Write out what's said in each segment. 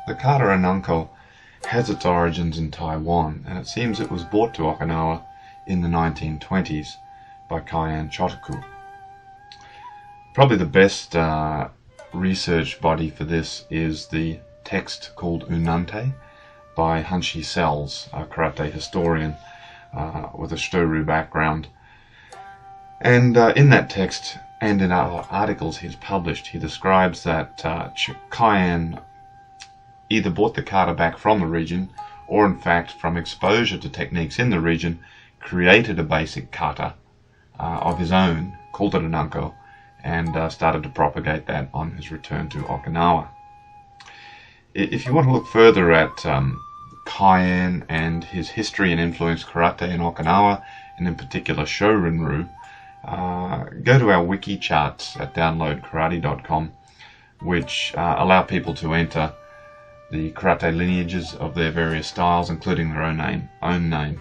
The kata Annanko has its origins in Taiwan, and it seems it was brought to Okinawa in the 1920s by Kyan Chotoku. Probably the best research body for this is the text called Unante by Hanshi Sells, a karate historian with a shito-ryu background. And in that text and in other articles he's published, he describes that Kyan either brought the kata back from the region, or in fact from exposure to techniques in the region, created a basic kata of his own, called it Annanko, and started to propagate that on his return to Okinawa. If you want to look further at Kyan and his history and influence karate in Okinawa, and in particular Shorin-ryu, go to our wiki charts at downloadkarate.com, which allow people to enter the karate lineages of their various styles, including their own name.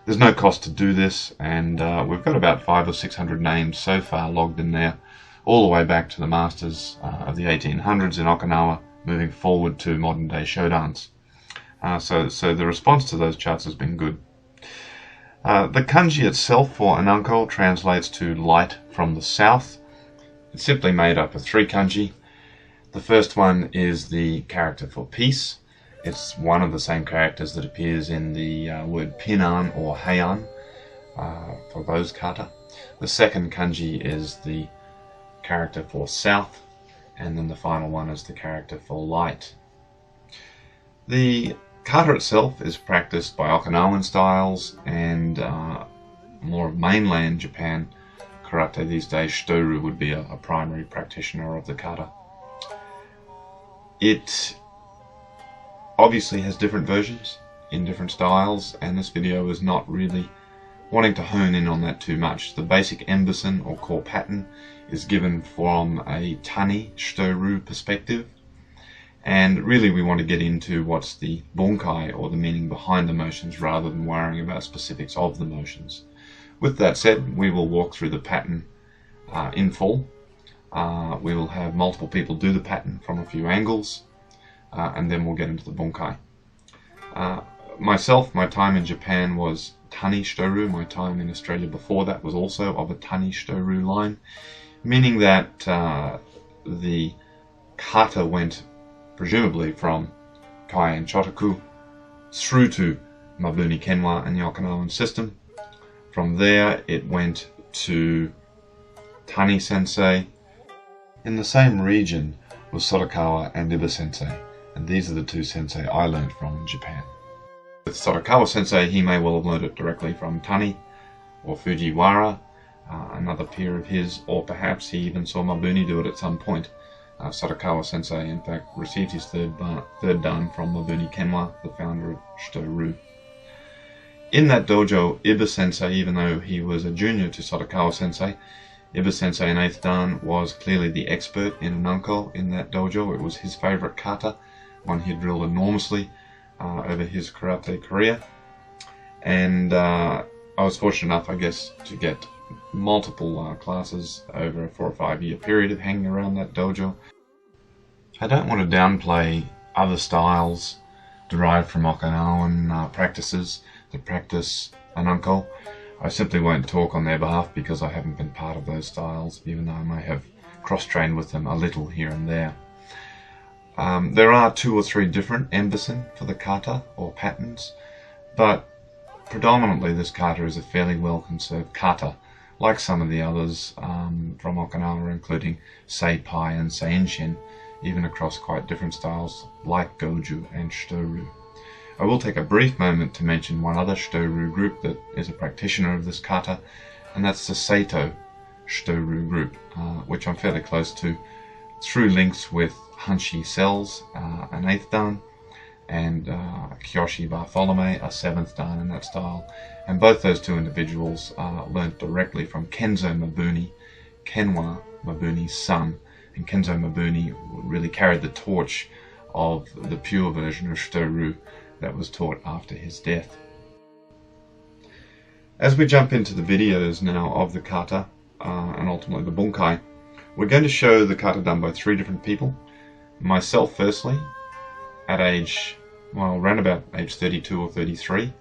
There's no cost to do this, and we've got about 500 or 600 names so far logged in there, all the way back to the masters of the 1800s in Okinawa, moving forward to modern day shodans. So the response to those charts has been good. The kanji itself for Annanko translates to light from the south. It's simply made up of 3 kanji. The first one is the character for peace. It's one of the same characters that appears in the word pinan or heian for those kata. The second kanji is the character for south, and then the final one is the character for light. The kata itself is practiced by Okinawan styles and more of mainland Japan karate these days. Shito-ryu would be a primary practitioner of the kata. It obviously has different versions in different styles, and this video is not really wanting to hone in on that too much. The basic embison or core pattern is given from a Tani shito-ryu perspective, and really we want to get into what's the Bunkai or the meaning behind the motions rather than worrying about specifics of the motions. With that said, we will walk through the pattern in full. We will have multiple people do the pattern from a few angles, and then we'll get into the Bunkai. Myself, my time in Japan was Tani shito-ryu. My time in Australia before that was also of a Tani shito-ryu line, meaning that the kata went presumably from Kyan Chotoku through to Mabuni Kenwa and the Okinawan system. From there it went to Tani Sensei. In the same region was Sorakawa and Iba Sensei, and these are the 2 sensei I learned from in Japan. With Sorakawa Sensei, he may well have learned it directly from Tani or Fujiwara, another peer of his, or perhaps he even saw Mabuni do it at some point. Sorakawa Sensei, in fact, received his third dan from Mabuni Kenwa, the founder of Shito-ryu. In that dojo, Iba Sensei, even though he was a junior to Sorakawa Sensei, Iba Sensei in 8th Dan was clearly the expert in Annanko in that dojo. It was his favorite kata, one he drilled enormously over his karate career. And I was fortunate enough, I guess, to get multiple classes over a 4 or 5 year period of hanging around that dojo. I don't want to downplay other styles derived from Okinawan practices that practice Annanko. I simply won't talk on their behalf because I haven't been part of those styles, even though I may have cross-trained with them a little here and there. There are 2 or 3 different embison for the kata or patterns, but predominantly this kata is a fairly well conserved kata, like some of the others from Okinawa, including Seipai and Seinshin, even across quite different styles like Goju and Shito-ryu. I will take a brief moment to mention one other shito-ryu group that is a practitioner of this kata, and that's the Saito shito-ryu group, which I'm fairly close to through links with Hanshi Sells, an 8th Dan, and Kiyoshi Bartholomew, a 7th Dan in that style. And both those 2 individuals learnt directly from Kenzo Mabuni, Kenwa Mabuni's son, and Kenzo Mabuni really carried the torch of the pure version of shito-ryu that was taught after his death. As we jump into the videos now of the kata and ultimately the bunkai, we're going to show the kata done by 3 different people. Myself firstly, at around about age 32 or 33,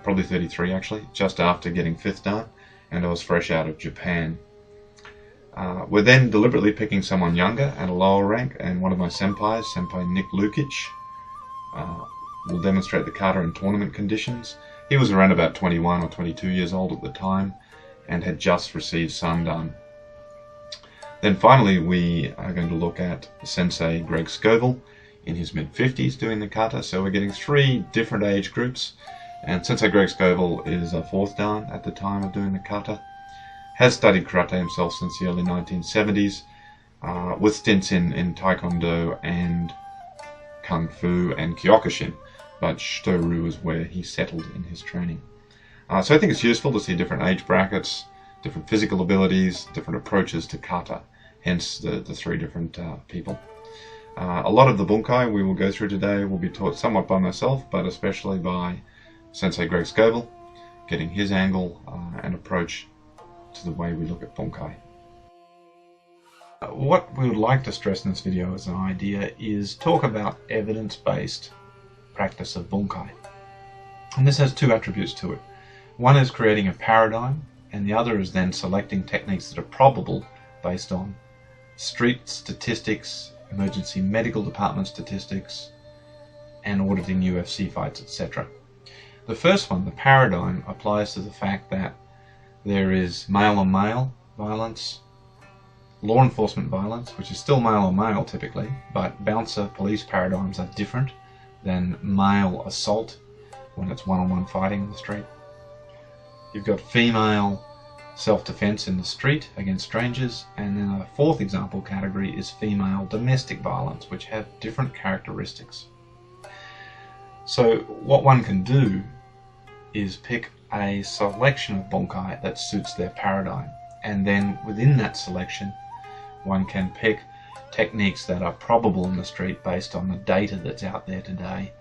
probably 33 actually, just after getting 5th dan, and I was fresh out of Japan. We're then deliberately picking someone younger at a lower rank, and one of my senpais, Senpai Nick Lukic, will demonstrate the kata in tournament conditions. He was around about 21 or 22 years old at the time, and had just received Sandan. Then finally we are going to look at Sensei Greg Scoville in his mid-50s doing the kata. So we're getting 3 different age groups, and Sensei Greg Scoville is a 4th dan at the time of doing the kata. Has studied karate himself since the early 1970s, with stints in taekwondo and kung fu and kyokushin, but shito-ryu is where he settled in his training. So I think it's useful to see different age brackets, different physical abilities, different approaches to kata, hence the 3 different people. A lot of the bunkai we will go through today will be taught somewhat by myself, but especially by Sensei Greg Scoville, getting his angle and approach to the way we look at bunkai. What we would like to stress in this video as an idea is talk about evidence-based practice of bunkai. And this has 2 attributes to it. One is creating a paradigm, and the other is then selecting techniques that are probable based on street statistics, emergency medical department statistics, and auditing UFC fights, etc. The first one, the paradigm, applies to the fact that there is male-on-male violence, law enforcement violence, which is still male-on-male typically, but bouncer police paradigms are different than male assault when it's one-on-one fighting in the street. You've got female self-defense in the street against strangers, and then a 4th example category is female domestic violence, which have different characteristics. So what one can do is pick a selection of bunkai that suits their paradigm, and then within that selection one can pick techniques that are probable in the street based on the data that's out there today,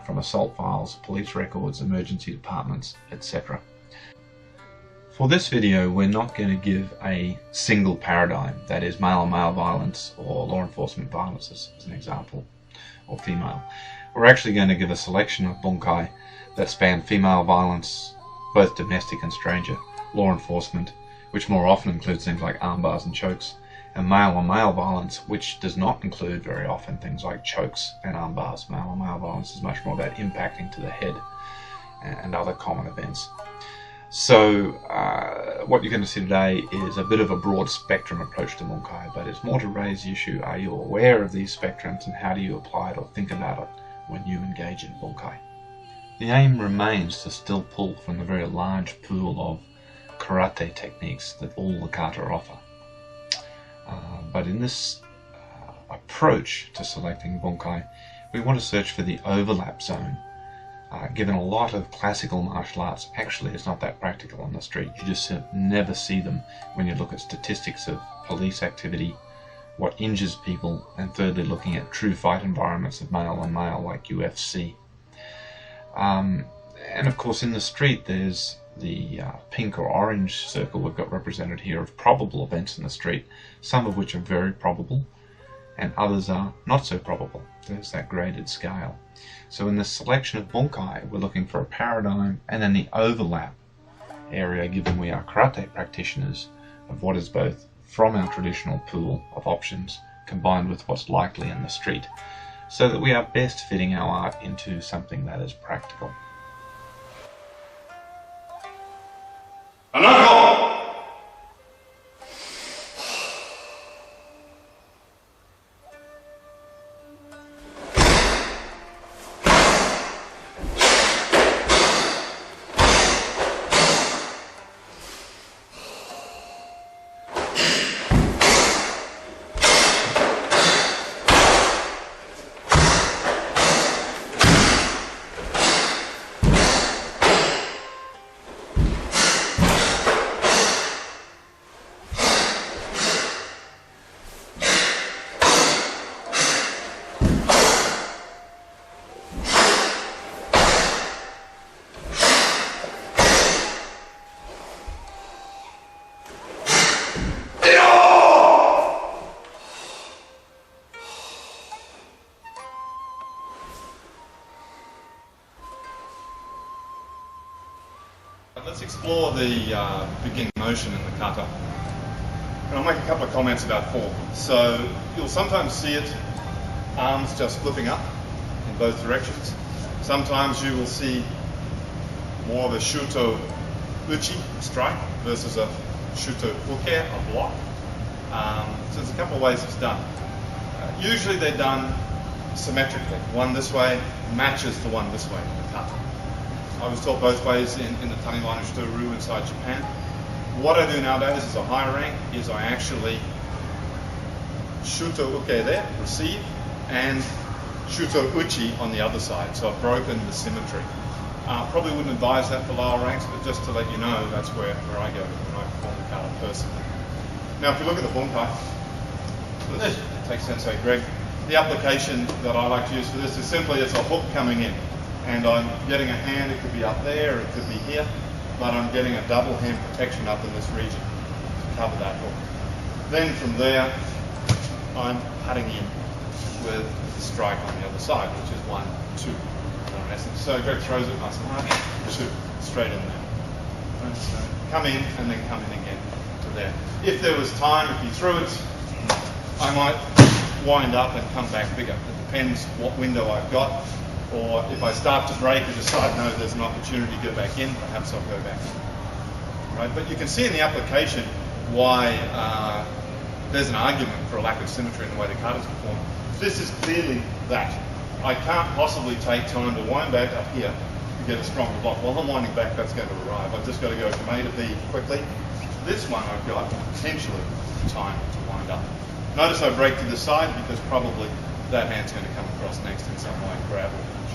from assault files, police records, emergency departments, etc. For this video we're not going to give a single paradigm, that is male-on-male violence or law enforcement violence as an example, or female. We're actually going to give a selection of bunkai that span female violence, both domestic and stranger, law enforcement, which more often includes things like arm bars and chokes, and male-on-male violence, which does not include very often things like chokes and arm bars. Male-on-male violence is much more about impacting to the head and other common events. So what you're going to see today is a bit of a broad spectrum approach to bunkai, but it's more to raise the issue, are you aware of these spectrums and how do you apply it or think about it when you engage in bunkai? The aim remains to still pull from the very large pool of karate techniques that all the kata offer. But in this approach to selecting bunkai, we want to search for the overlap zone. Given a lot of classical martial arts actually is not that practical on the street. You just never see them when you look at statistics of police activity, what injures people, and thirdly looking at true fight environments of male on male like UFC. And of course in the street there's the pink or orange circle we've got represented here of probable events in the street, some of which are very probable and others are not so probable. There's that graded scale. So in this selection of bunkai we're looking for a paradigm and then the overlap area, given we are karate practitioners, of what is both from our traditional pool of options combined with what's likely in the street, so that we are best fitting our art into something that is practical. Annanko! Let's explore the beginning motion in the kata. And I'll make a couple of comments about form. So you'll sometimes see it, arms just flipping up in both directions. Sometimes you will see more of a shito-ryu strike versus a shito-uke, a block. So there's a couple of ways it's done. Usually they're done symmetrically. One this way matches the one this way in the kata. I was taught both ways in the Taiwan and shito-ryu inside Japan. What I do nowadays as a higher rank is I actually shuto-uke there, receive, and shuto-uchi on the other side. So I've broken the symmetry. Probably wouldn't advise that for lower ranks, but just to let you know, that's where I go when I perform the kata personally. Now, if you look at the bunkai, let's take Sensei Greg. The application that I like to use for this is simply it's a hook coming in, and I'm getting a hand. It could be up there, it could be here, but I'm getting a double hand protection up in this region to cover that hook. Then from there, I'm cutting in with the strike on the other side, which is 1, 2. In essence. So Greg throws it nice and hard, 2, straight in there. And so come in and then come in again to there. If there was time, if he threw it, I might wind up and come back bigger. It depends what window I've got. Or if I start to break and decide, no, there's an opportunity to go back in, perhaps I'll go back in. Right? But you can see in the application why there's an argument for a lack of symmetry in the way the kata is performed. This is clearly that. I can't possibly take time to wind back up here to get a stronger block. While I'm winding back, that's going to arrive. I've just got to go from A to B quickly. This one I've got potentially time to wind up. Notice I break to the side because probably that hand's going to come across next in some way, grab or punch.